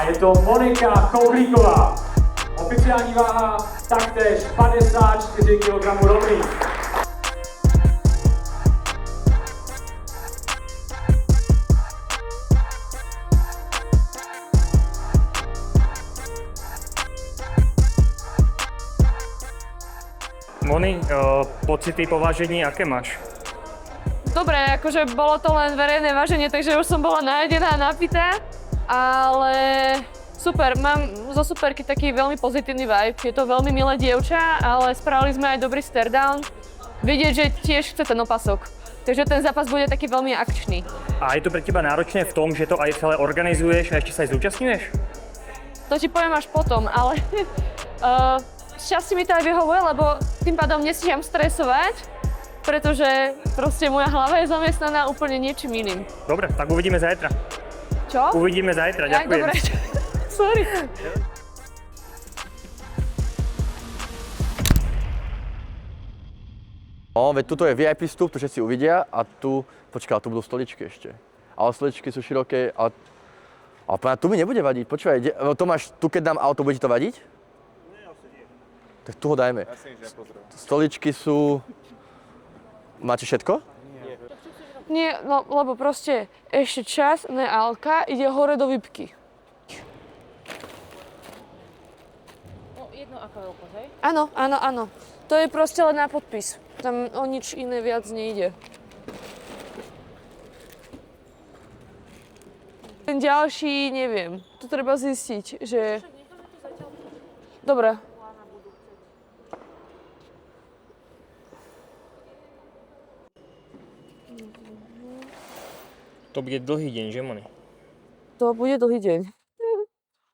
A je to Monika Koulíková. Oficiální váha taktéž 54 kg rovných. Moni, pocity po vážení, aké máš? Dobre, akože bolo to len verejné váženie, takže už som bola najedená a napitá, ale super, mám zo superky taký veľmi pozitívny vibe. Je to veľmi milé dievča, ale spravili sme aj dobrý stare-down. Vidieť, že tiež chce ten opasok. Takže ten zápas bude taký veľmi akčný. A je to pre teba náročné v tom, že to aj celé organizuješ a ešte sa aj zúčastňuješ? To ti poviem až potom, ale šťastie mi to aj vyhovuje, lebo tým pádom nestíham stresovať, pretože proste moja hlava je zamestnaná úplne niečím iným. Dobre, tak uvidíme zajtra. Čo? Uvidíme zajtra, Tak, ďakujem. dobre. Sorry. No, veď tuto je VIP vstup, to všetci uvidia a tu, počkaj, tu budú stoličky ešte. Ale stoličky sú široké a tu mi nebude vadiť, počúvaj, Tomáš, tu keď dám auto, bude ti to vadiť? Nie, asi nie. Tak tu ho dajme. Ja si nič nepozriem. Stoličky sú... Máte všetko? Nie, no lebo proste ešte čas, ne Alka, ide hore do výpky. No, jedno akvarelko, hej? Áno, áno, áno. To je proste len na podpis. Tam o nič iné viac nejde. Ten ďalší, neviem. To treba zistiť, že... Dobre. To bude dlhý deň, že Moni? To bude dlhý deň.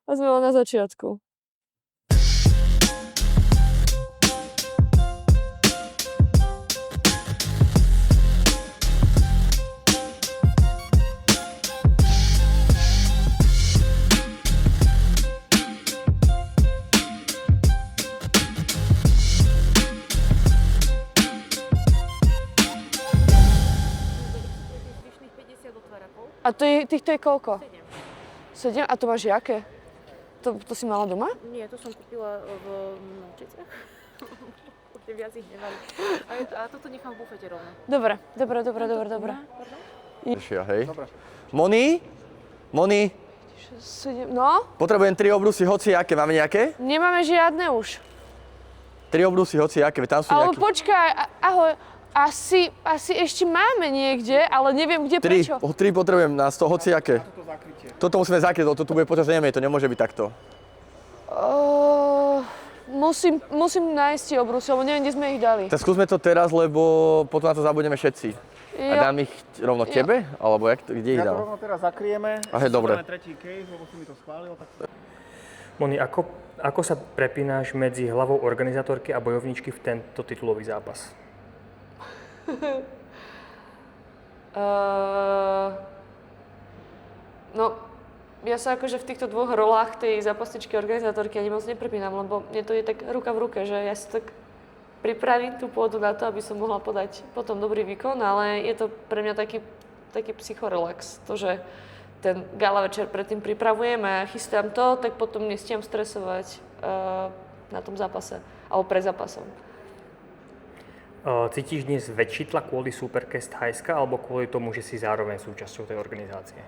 A sme len na začiatku. A týchto je koľko? 7. 7? A to máš jaké? To si mala doma? Nie, to som kúpila v Novčiciach. Určite viac ich nemali. A toto nechám v bufete rovno. Dobre. Hej. Moni? 7, no? Potrebujem 3 obrusy hociaké, máme nejaké? Nemáme žiadne už. 3 obrusy hociaké, tam sú Ale nejaké... počkaj, ahoj. Asi ešte máme niekde, ale neviem kde, prečo. 3 potrebujem na 100 hociaké. Toto musíme zakryť, lebo to bude počas zeme, to nemôže byť takto. Musím nájsť tie obrusy, lebo neviem, kde sme ich dali. Tak skúsme to teraz, lebo potom na to zabudneme všetci. A Jo. dám ich rovno tebe? Alebo kde ich Ja to dám? rovno teraz zakrieme. Aha, dobre. Máme tretí case, lebo si mi to schválil. Tak... Moni, ako sa prepínaš medzi hlavou organizátorky a bojovničky v tento titulový zápas? No, ja sa akože v týchto dvoch rolách tej zápasničky organizátorky ani moc neprepínam, lebo mne to je tak ruka v ruke, že ja si tak pripravím tú pôdu na to, aby som mohla podať potom dobrý výkon, ale je to pre mňa taký psychorelax. To, že ten gala večer predtým pripravujem a chystám to, tak potom nestíham stresovať na tom zápase, alebo pred zápasom. Cítiš dnes väčší tlak kvôli súperke z Thajska alebo kvôli tomu, že si zároveň súčasťou tej organizácie?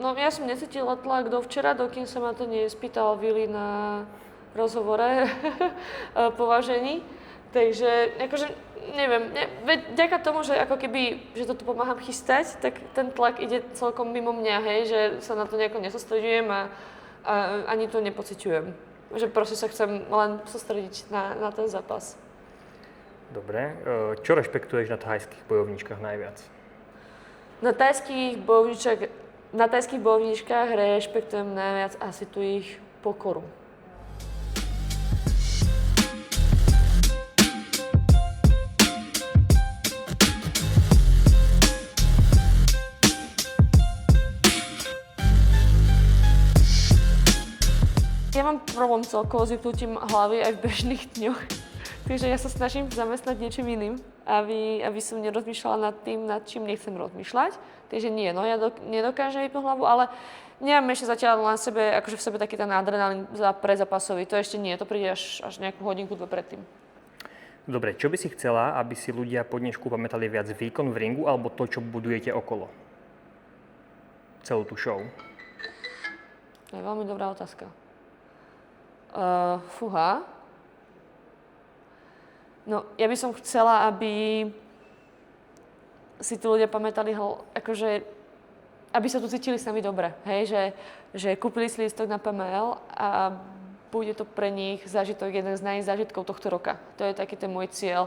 No ja som necítila tlak do včera, dokým sa ma to nespýtal Vili na rozhovore po vážení. Takže akože neviem, vďaka tomu, že ako keby, že toto pomáham chystať, tak ten tlak ide celkom mimo mňa, hej, že sa na to nejako nesústreďujem a ani to nepociťujem. Že proste sa chcem len sústrediť na ten zápas. Dobre. Čo rešpektuješ na thajských bojovničkách najviac? Na thajských bojovničkách rešpektujem najviac asi tu ich pokoru. Ja mám problém celkovo s vypnutím hlavy aj v bežných dňoch. Takže ja sa snažím zamestnať niečím iným, aby som nerozmýšľala nad tým, nad čím nechcem rozmýšľať. Takže nie, no ja nedokážem vypnúť hlavu, ale nemám ešte zatiaľ len akože v sebe taký ten adrenalín prezápasový. To ešte nie, to príde až nejakú hodinku, dve predtým. Dobre, čo by si chcela, aby si ľudia po dnešku pamätali viac, výkon v ringu alebo to, čo budujete okolo? Celú tú show. To je veľmi dobrá otázka. Fúha. No, ja by som chcela, aby si tí ľudia pamätali, akože, aby sa tu cítili s nami dobre, hej, že kúpili si lístok na PML a bude to pre nich zážitok, jeden z najzážitkov tohto roka. To je taký ten môj cieľ.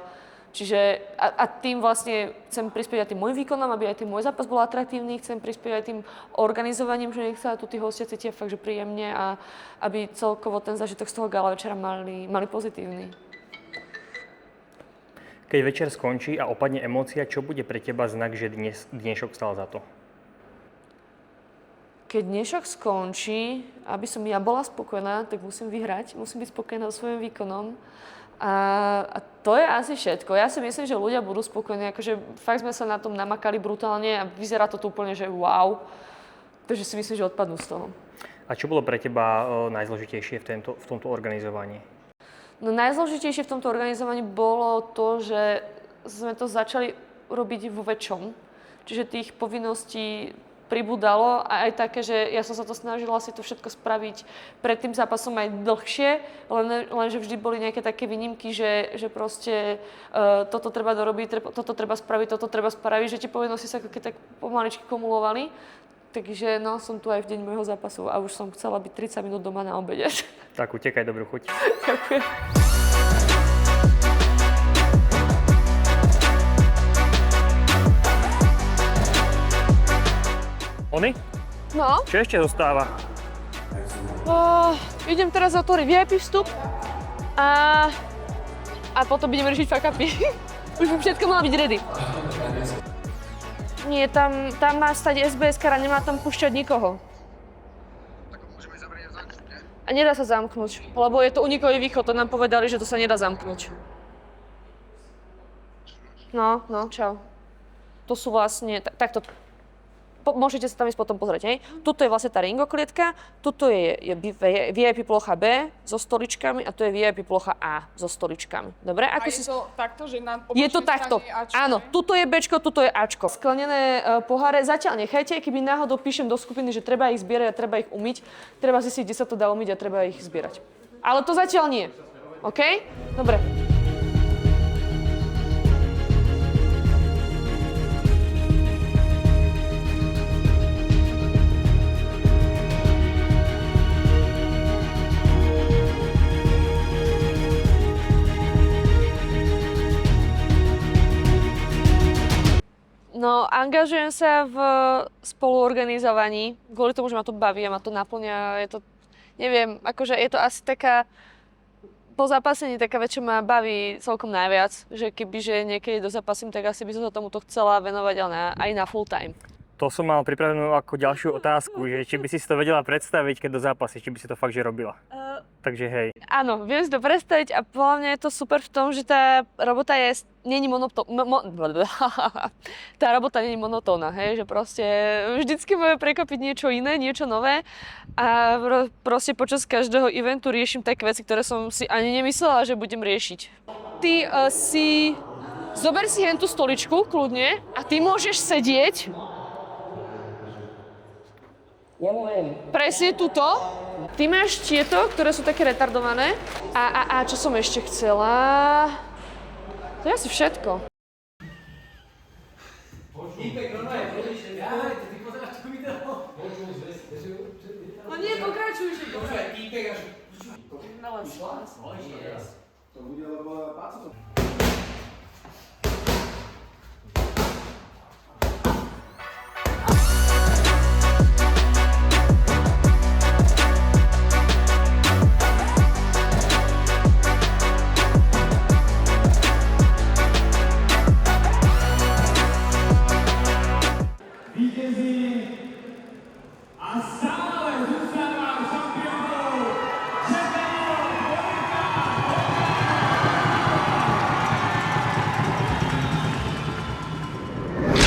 Čiže a tým vlastne chcem prispieť aj tým môjim výkonom, aby aj ten môj zápas bol atraktívny, chcem prispieť aj tým organizovaním, že nech sa tu tí hostia cítia fakt, že príjemne a aby celkovo ten zážitok z toho gala večera mali pozitívny. Keď večer skončí a opadne emócia, čo bude pre teba znak, že dnešok stal za to? Keď dnešok skončí, aby som ja bola spokojná, tak musím vyhrať, musím byť spokojná so svojím výkonom. A to je asi všetko. Ja si myslím, že ľudia budú spokojní, akože fakt sme sa na tom namakali brutálne a vyzerá to tu úplne, že wow. Takže si myslím, že odpadnú z toho. A čo bolo pre teba najzložitejšie v tomto organizovaní? No najzložitejšie v tomto organizovaní bolo to, že sme to začali robiť vo väčšom. Čiže tých povinností pribudalo a aj také, že ja som sa to snažila si to všetko spraviť pred tým zápasom aj dlhšie, lenže vždy boli nejaké také výnimky, že proste toto treba dorobiť, toto treba spraviť, že tie povinnosti sa keď tak pomaličky kumulovali. Takže no, som tu aj v deň môjho zápasu a už som chcela byť 30 minút doma na obede. Tak utekaj, dobrú chuť. Ďakujem. Oni? No, Čo ešte zostáva? idem teraz otvoriť VIP vstup a potom budeme riešiť fuck upy. Už by všetko mala byť ready. Nie, tam má stať SBS-kara, nemá tam púšťať nikoho. A nedá sa zamknúť, lebo je to unikový východ, to nám povedali, že to sa nedá zamknúť. No, čau. To sú vlastne, takto. Môžete sa tam ísť potom pozrieť, hej. Tuto je vlastne tá ringoklietka, tuto je VIP plocha B so stoličkami a tu je VIP plocha A so stoličkami. Dobre? A je to takto, že na Je to takto. Áno, tuto je Bčko, tuto je Ačko. Sklenené poháre zatiaľ nechajte, keby náhodou píšem do skupiny, že treba ich zbierať a treba ich umyť, treba zistiť, kde sa to dá umyť a treba ich zbierať. Ale to zatiaľ nie. OK? Dobre. No, angažujem sa v spoluorganizovaní, kvôli tomu, že ma to baví a ma to naplňa. Je to, neviem, akože je to asi taká, po zápasení taká vec, čo ma baví celkom najviac, že kebyže niekedy dozapasím, tak asi by som sa tomuto chcela venovať aj na full time. To som mal pripravenú ako ďalšiu otázku, že či by si to vedela predstaviť, keď do zápasy, či by si to fakt, že robila. Takže hej. Áno, viem si to predstaviť a podľa mňa je to super v tom, že tá robota není tá robota není monotónna, hej, že proste vždycky môže prekvapiť niečo iné, niečo nové a proste počas každého eventu riešim také veci, ktoré som si ani nemyslela, že budem riešiť. Ty zober si hen tú stoličku, kľudne, a ty môžeš sedieť presne tuto. Ty máš tieto, ktoré sú také retardované. A čo som ešte chcela? To je asi všetko. No nie, pokračuj, že dobre.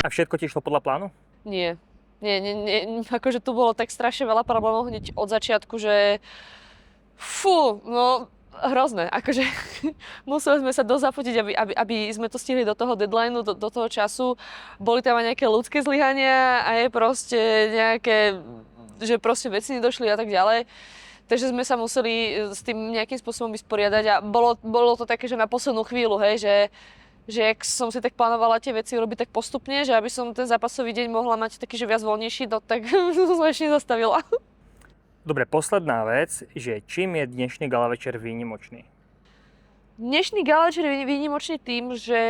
A všetko ti šlo podľa plánu? Nie. akože tu bolo tak strašne veľa problémov hneď od začiatku, že fú, no hrozné, akože museli sme sa dosť zapotiť, aby sme to stihli do toho deadlineu, do toho času. Boli tam aj nejaké ľudské zlyhania a je proste nejaké, že proste veci nedošli a tak ďalej. Takže sme sa museli s tým nejakým spôsobom vysporiadať a bolo to také, že na poslednú chvíľu, hej, že ak som si tak plánovala tie veci urobiť tak postupne, že aby som ten zápasový deň mohla mať taký, že viac voľnejší, no tak som sa ešte nezastavila. Dobre, posledná vec, že čím je dnešný gala večer výnimočný? Dnešný gala večer je výnimočný tým, že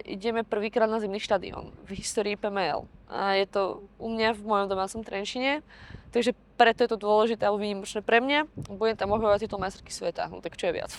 ideme prvýkrát na zimný štadión v histórii PML. A je to u mňa v mojom domácom Trenčine, takže preto je to dôležité a výnimočné pre mňa. Budem tam obhajovať titul majsterky sveta, no tak čo je viac.